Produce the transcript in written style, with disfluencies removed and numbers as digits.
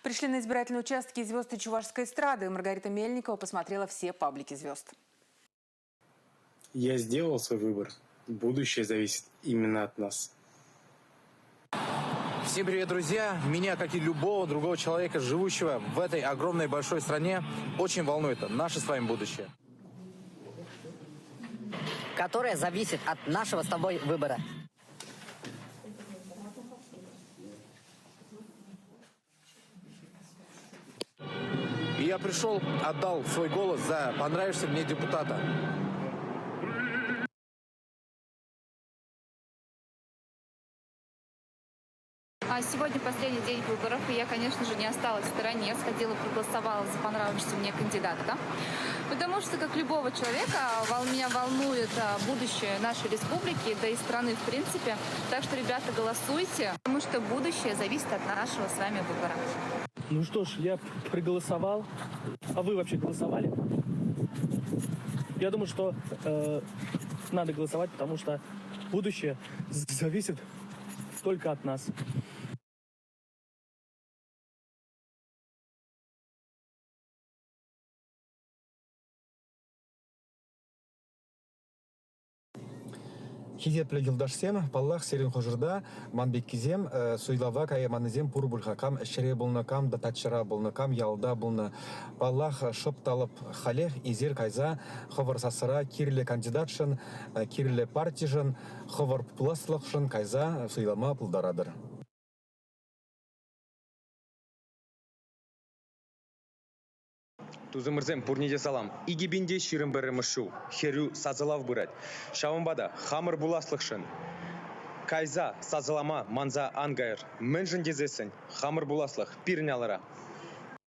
Пришли на избирательные участки звезды чувашской эстрады. Маргарита Мельникова посмотрела все паблики звезд. Я сделал свой выбор. Будущее зависит именно от нас. Всем привет, друзья! Меня, как и любого другого человека, живущего в этой огромной большой стране, очень волнует наше с вами будущее. Которое зависит от нашего с тобой выбора. И я пришел, отдал свой голос за понравившегося мне депутата. Сегодня последний день выборов, и я, конечно же, не осталась в стороне, сходила, проголосовала за понравившегося мне кандидата. Потому что, как любого человека, меня волнует будущее нашей республики, да и страны в принципе. Так что, ребята, голосуйте, потому что будущее зависит от нашего с вами выбора. Ну что ж, я проголосовал. А вы вообще голосовали? Я думаю, что надо голосовать, потому что будущее зависит только от нас. Хизепле Гилдашсем, Паллах Серин Хожирда, Манбеккизем, Суйлава Каяманезем, Пурбульхакам, Шере Булнакам, Датачара Булнакам, Ялда Булна, Паллах Шопталап Халех, Изер Кайза, Ховар Сасара, Кирле Кандидатшин, Кирле Партижан, Ховар Пласлахшин, Кайза, Суйлама Пулдарадыр. Тузымырзем пурниде салам. Игибинде ширин беремышу. Херю сазылав бұрад. Шавымбада хамыр буласлықшын. Кайза сазылама манза ангайыр. Мэнжін дезесін. Хамыр буласлық пирнялара.